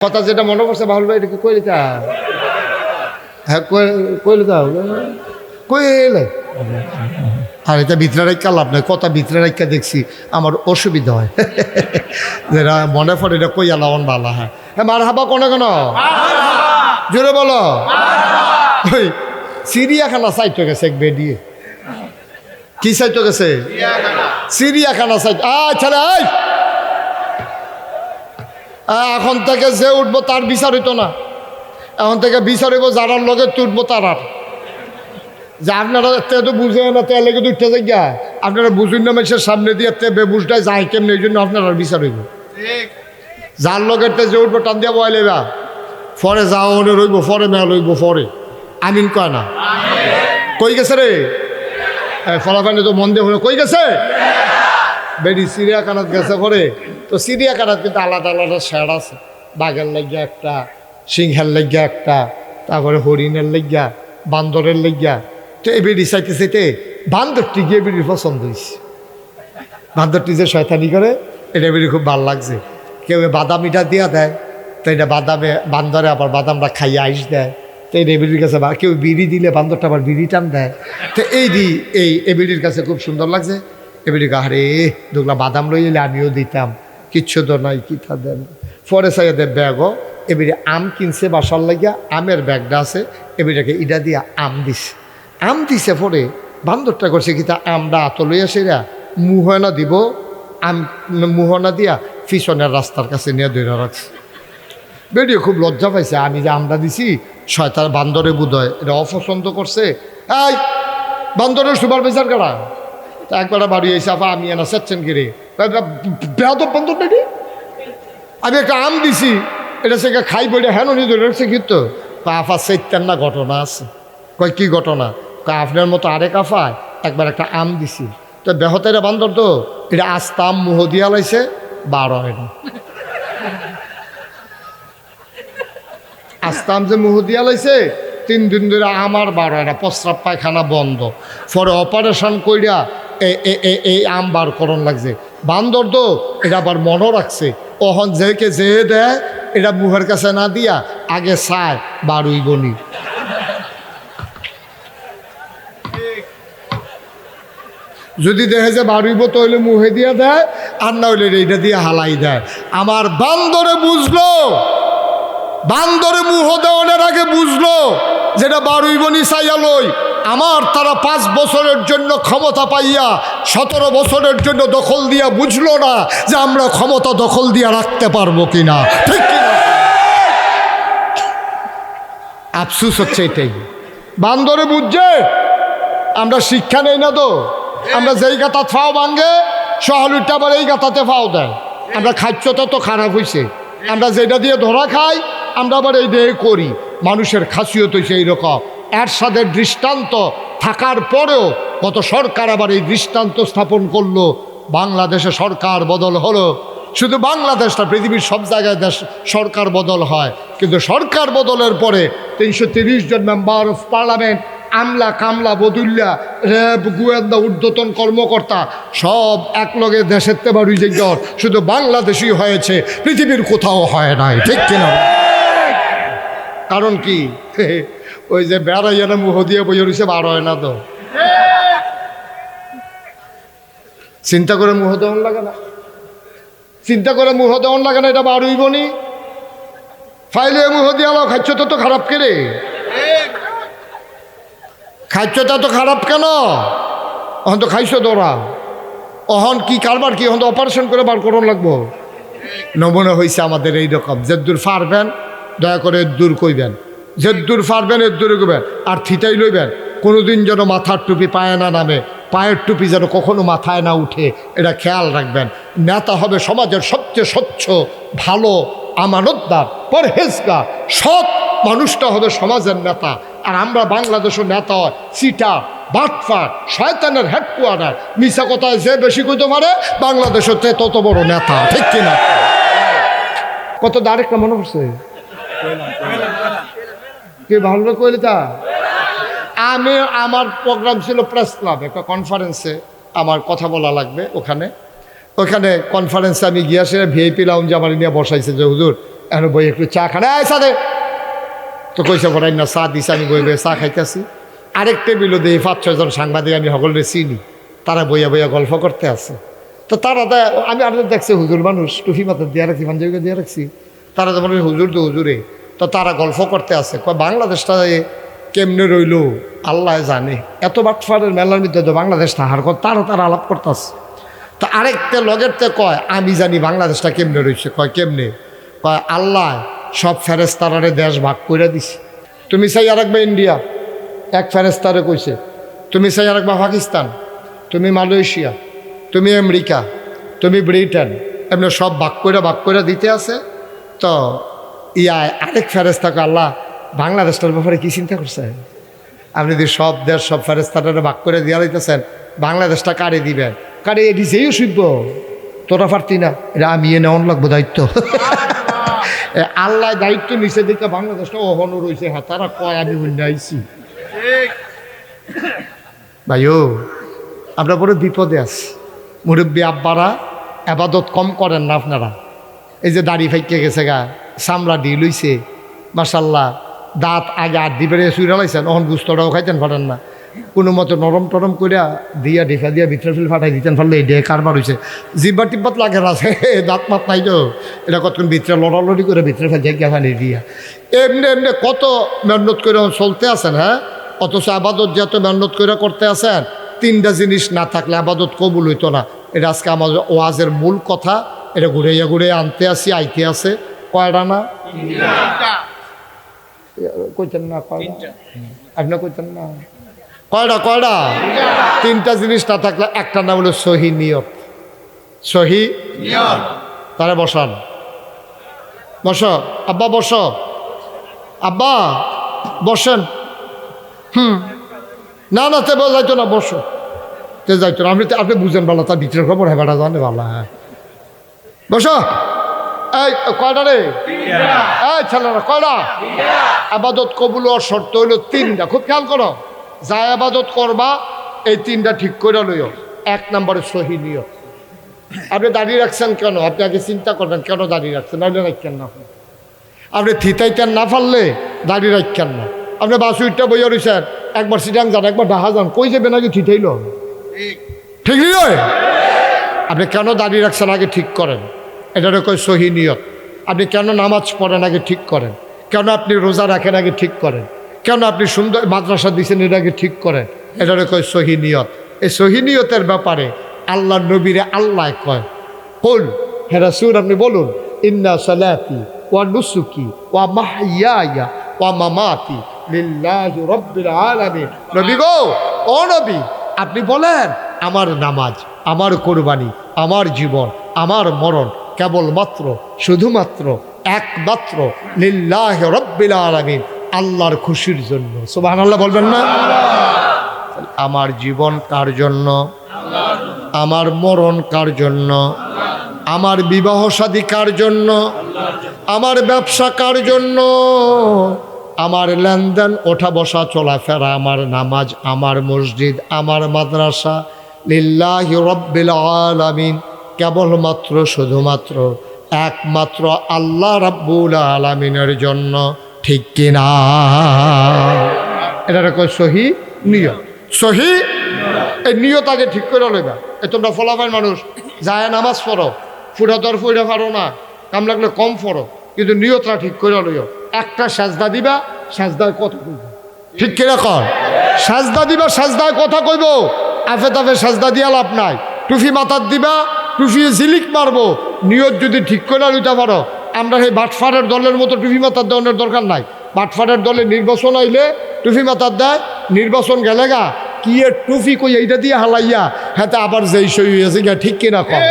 কথা যেটা মনে করছে বাহুল ভাই এটা কি কইলে তা হ্যাঁ কইলে তা কইলে আর এটা ভিতরে রাখা লাভ নাই, কথা ভিতরে রাখা দেখছি আমার অসুবিধা হয় যেটা মনে পড়ে এটা কই আলাওয়ান ভালো। হ্যাঁ হ্যাঁ মার হাবা কোনো কেন জোরে বলো। ওই চিড়িয়াখানা সাইটে গেছে এক বেডিয়ে, কি সাইটে গেছে? চিড়িয়াখানা সাইট। আচ্ছা এই এখন থেকে যে উঠবো তার বিচার হইতো না, এখন থেকে বিচার হইব যারার লগে তুটবো তার। আর যে আপনারা তো বুঝে না তে লেগে উঠতে যাই, আপনারা বুঝুন না মানুষের সামনে দিয়ে তে বেবুসটায় যায় কেমনি, এই জন্য আপনার বিচার হইব। যার লগের তে যে উঠবো টান দিয়া বয় লেবা ফরে যাও রইব, ফরে মেয়া লইব, ফরে আমিন কয় না। কই গেছে রে ফলাফানি তো মন দিয়ে হলো কই গেছে বেডি চিড়িয়াখানাত গেছে পরে। তো চিড়িয়াখানাত কিন্তু আলাদা আলাদা শেড আছে, বাঘের লাগিয়া একটা, সিংহের লাগিয়া একটা, তারপরে হরিণের লাগিয়া, বান্দরের লাগিয়া। তো এই বেডি চাইতে চাইতে বান্দরটি গিয়ে বেডির পছন্দ হয়েছে। বান্দরটি যে শয়তানি করে এটা বেডি খুব ভালো লাগছে। কেউ বাদাম ইটা দিয়া দেয়, তো এটা বাদামে বান্দরে আবার বাদামটা খাইয়ে আইস দেয়। তো এই এবিডির কাছে কেউ বিড়ি দিলে বান্দরটা আবার বিড়ি টান দেয়। তো এই এবিডির কাছে খুব সুন্দর লাগছে। এবিডি আরে দুগলা বাদাম লই এলে আমিও দিতাম, কিচ্ছু তো নাই কি থা দেন। পরে সাইয়াদের ব্যাগও এবিডি আম কিনছে বাসার লাগিয়া, আমের ব্যাগটা আছে এবিডাকে ইটা দিয়া আম দিছে। আম দিছে পরে বান্দরটা করছে কি তা আমটা আত লইয়া সেরা মুহনা দিব, আম মুহনা দিয়া পিছনের রাস্তার কাছে নিয়ে ধরে রাখছে। বেডিও খুব লজ্জা পাইছে, আমি যে আমরা দিছি শয়তান বান্দরে বুধয় এটা অপছন্দ করছে। এই বান্দরের সুপারভাইজার কারা? তা একবার বাড়ি এসে আফা আমি এনা চাচ্ছেন কিরে বেহাদব বান্দর বেডি, আমি একটা আম দিছি এটা সে খাই বলে হ্যাঁ উনি ধরে রাখছে কিন্তু আফা চাইতেন না ঘটনা আছে। কয় কি ঘটনা? কয় আপনার মতো আরেক আফায় একবার একটা আম দিছি, তো বেহতের বান্দর তো এটা আস্তা আম মুহ দিয়া লাইছে, বার হয় না। আস্তাম যে মুহ দিয়া লাইছে 3 দিন ধরে আমার বার হয় না, প্রস্রাব পায়খানা বন্ধ। পরে অপারেশন কইরা এই আম বার করণ লাগছে। বান্দর তো এটা আবার মনও রাখছে, ওহন যেকে যে দেয় এটা মুহের কাছে না দিয়া আগে চায় বারুই বনি। যদি দেখে যে বারুইব তো হইলে মুহে দিয়া দেয়, আর না হইলে এইটা দিয়ে হালাই দেয়। আমার বান্দরে বুঝলো, বান্দরে মুহ দেওয়ানের আগে বুঝলো যেটা বারুই বনি চাইয়া লই আমার তারা 5 বছরের জন্য ক্ষমতা পাইয়া 17 বছরের জন্য দখল দিয়া বুঝলো না যে আমরা ক্ষমতা দখল দিয়া রাখতে পারবো কিনা, ঠিক কিনা? আফসুস হচ্ছে এটাই, বান্দরে বুঝছে আমরা শিক্ষা নেই না। তো আমরা যেই গাতা ফাও ভাঙ্গে সহলুটা আবার এই গাতাতে ফাও দেয়। আমরা খাদ্যটা তো খারাপ হয়েছে, আমরা যেটা দিয়ে ধরা খাই আমরা আবার এই দিয়ে করি। মানুষের খাসিয়ত হয়েছে এইরকম। এরশাদের দৃষ্টান্ত থাকার পরেও কত সরকার আবার এই দৃষ্টান্ত স্থাপন করলো। বাংলাদেশে সরকার বদল হলো, শুধু বাংলাদেশ না পৃথিবীর সব জায়গায় দেশ সরকার বদল হয়, কিন্তু সরকার বদলের পরে 330 জন মেম্বার অফ পার্লামেন্ট, আমলা কামলা বদুল্লা র্যাব গোয়েন্দা ঊর্ধ্বতন কর্মকর্তা সব একলগে দেশের তেবারুই জায়গা শুধু বাংলাদেশই হয়েছে, পৃথিবীর কোথাও হয় নাই, ঠিক কিনা? কারণ কি ওই যে বেড়াইয়ানা মুহ দিয়ে বই রয়েছে বার হয় না। তো চিন্তা করে মুহ দেওয়ান লাগে না, চিন্তা করে মুহ দেওয়ান লাগে না, এটা বারুই বনি ফাইলে মুহ দিয়ে আলো খাচ্ছটা তো খারাপ কেরে, খাচ্ছটা তো খারাপ কেন? অহন তো খাইছো তোরা, অহন কি কারবার কি, অহন তো অপারেশন করে বার করন লাগবো। নমুনা হয়েছে আমাদের এইরকম, যে দূর পারবেন দয়া করে দূর কইবেন, যে দূর পারবেন এর দূরে কইবেন, আর থিতাই লইবেন। কোনোদিন যেন মাথার টুপি পায়ে না নামে, পায়ের টুপি যেন কখনো মাথায় না উঠে, এটা খেয়াল রাখবেন। নেতা হবে সমাজের সবচেয়ে স্বচ্ছ ভালো আমানতদার পরহেজগার সৎ মানুষটা হবে সমাজের নেতা। আর আমরা বাংলাদেশের নেতা হয় চিটার বাটফার শয়তানের হেডকোয়ার্টার, মিশা কথায় যে বেশি কইতে পারে বাংলাদেশের তত বড় নেতা, ঠিক কিনা? কত ডাইরেক্ট মনে করছে কে ভালো কইলে তা? আমি আমার প্রোগ্রাম ছিল প্রেস ক্লাব, একটা কনফারেন্সে আমার কথা বলা লাগবে। ওখানে কনফারেন্সে আমি গিয়া সেটা ভিআইপি লাউঞ্জে আমার নিয়ে বসাইছে যে হুজুর এখন বই একটু চা খান সাদে তো কইসে পড়াই না চা দিছে আমি বই বইয়ে চা খাইতেছি আরেক টেবিলও দিয়ে 5-6 জন সাংবাদিক আমি সকলে চিনি তারা বইয়া বইয়া গল্প করতে আছে তো তারা আমি আর দেখছি হুজুর মানুষ টুফি মাথা দিয়ে রাখছি পাঞ্জাবি দিয়ে রাখছি তারা যেমন হুজুর তো হুজুরে তো তারা গল্প করতে আছে বাংলাদেশটা কেমনে রইল আল্লাহ জানে এত বাটফারের মেলার মধ্যে তো বাংলাদেশ তাহার তারা আলাপ করতেছে তো আরেকটা লগেরতে কয় আমি জানি বাংলাদেশটা কেমনে রয়েছে কয় কেমনে কয় আল্লাহ সব ফেরেস্তারে দেশ ভাগ করে দিছে তুমি চাই আর একবার ইন্ডিয়া এক ফেরেস্তারে কইছে তুমি চাই আর একবার পাকিস্তান তুমি মালয়েশিয়া তুমি আমেরিকা তুমি ব্রিটেন এমনি সব ভাগ করে দিতে আছে তো আরেক ফেরেস্তাকে আল্লাহ বাংলাদেশটার ব্যাপারে কি চিন্তা করছে আপনি যদি সব দেশ সব ফেরেস্তাটা ভাগ করে দিয়া দিতেছেন বাংলাদেশটা কারে দিবেন কারে এটি যেই শুনব তোরা পারতি না এটা আমি নেওয়ান লাগবো দায়িত্ব আল্লাহ দায়িত্ব নিচে দিকে বাংলাদেশটা অহনো রয়েছে হ্যাঁ তারা কয় আমি আইছি ভাইও আমরা বড় বিপদে আছি মুরব্বী আব্বারা আবাদত কম করেন না আপনারা এই যে দাড়ি ফাইকে গেছে গা চামড়া দিয়ে লইছে মাশাল্লাহ দাঁত আগে আর দিবে শুয়ে লাইছেন ওখান গুস্তটাও খাইতেন পারেন না কোনো মতো নরম টরম করিয়া দিয়া ঢেফা দিয়া ভিতরে ফিল ফাটাই দিতেন ফেললে এই ডে কারবার হয়েছে জিব্বা টিব্বাত লাগে না দাঁত মাত নাই তো এটা কতক্ষণ ভিতরে লড়ালড়ি করে ভিতরে ফেল জায়গা ফানি দিয়া এমনি এমনি কত মেহনত করে চলতে আছেন হ্যাঁ অথচ আবাদত যত মেহনত করে করতে আছেন 3টা জিনিস না থাকলে আবাদত কবুল হইতো না এটা আজকে আমাদের ওয়াজের মূল কথা এটা ঘুরাইয়া আনতে আসি আইতে আছে কয়টা না কইতেন না আপনি কইতেন না কয়টা 3টা জিনিস না থাকলে একটা নাম হলো সহি নিয়ত সহি নিয়ত তারা বসান বস আব্বা বস আব্বা বসেন না তে যাইতো না বসো তে যাইতো না আপনি বুঝেন ভালো তার ভিতরের খবর হ্যাঁ বেটা জানে ভালো হ্যাঁ বসো এই কয়টা রে এই ছেলেরা কয়টা আবাদত কবুল হওয়ার শর্ত হইল 3টা খুব খেয়াল করো যা আবাদত করবা এই 3টা ঠিক করে লইও 1 নম্বরে সহি নিয়ত আপনি দাঁড়িয়ে রাখছেন কেন আপনি আগে চিন্তা করবেন কেন দাঁড়িয়ে রাখছেন নাহলে রাখছেন না আপনি থিতাইতেন না পারলে দাঁড়িয়ে রাখছেন না আপনি বাসুইটটা বইয়া রয়েছেন একবার সিটাং যান একবার ঢাকা যান কই যাবেন আগে থিতাইল ঠিক নয় আপনি কেন দাঁড়িয়ে রাখছেন আগে ঠিক করেন এটারে কয় সহি নিয়ত আপনি কেন নামাজ পড়েন আগে ঠিক করেন কেন আপনি রোজা রাখেন আগে ঠিক করেন কেন আপনি সুন্দর মাদ্রাসা দিচ্ছেন এর আগে ঠিক করেন এটারে কয় সহি নিয়ত এই সহি নিয়তের ব্যাপারে আল্লাহ নবীরে আল্লাহ কয় বল হে রাসূল আপনি বলুন ইন্না সালাতি ওয়া নুসুকি ওয়া মাহইয়ায়া ওয়া মামাতি লিল্লাহি রাব্বিল আলামিন নবী গো ও নবী আপনি বলেন আমার নামাজ আমার কুরবানি আমার জীবন আমার মরণ কেবলমাত্র শুধুমাত্র একমাত্র লিল্লাহি রাব্বিল আলামিন আল্লাহর খুশির জন্য সুবহানাল্লাহ বলবেন না আমার জীবন কার জন্য আমার মরণ কার জন্য আমার বিবাহ শাদী কার জন্য আমার ব্যবসা কার জন্য আমার লেনদেন ওঠা বসা চলাফেরা আমার নামাজ আমার মসজিদ আমার মাদ্রাসা লিল্লাহি রাব্বিল আলামিন কেবলমাত্র শুধুমাত্র একমাত্র আল্লাহ রাব্বুল আলামিনের জন্য ঠিক কিনা এটা কয় সহি নিয়ত সহি এই নিয়ত আগে ঠিক করে লইবা এই তোমরা ফলাফল মানুষ যায় নামাজ পড়ো ফুটাতর ফুটা পারো না কাম লাগলে কম পড়ো কিন্তু নিয়তটা ঠিক করে লইও একটা সাজদা দিবা সাজদায় কথা কইব ঠিক কিনা কর সাজদা দিবা সাজদায় কথা কইব আফে তাফে সাজদা দিয়া লাভ নাই টুফি মাথার দিবা টুফি ঝিলিক মারবো নিয়ত যদি ঠিক করে লইতে পারো আমরা সেই বাটফারের দলের মতো টুফি মাথার দেওয়ার দরকার নাই বাটফারের দলে নির্বাচন আইলে টুফি মাথার দেয় নির্বাচন গেলে গা কি টুফি কই এইটা দিয়ে হালাইয়া হ্যাঁ আবার যেই সই হয়েছে গা ঠিক কিনা কম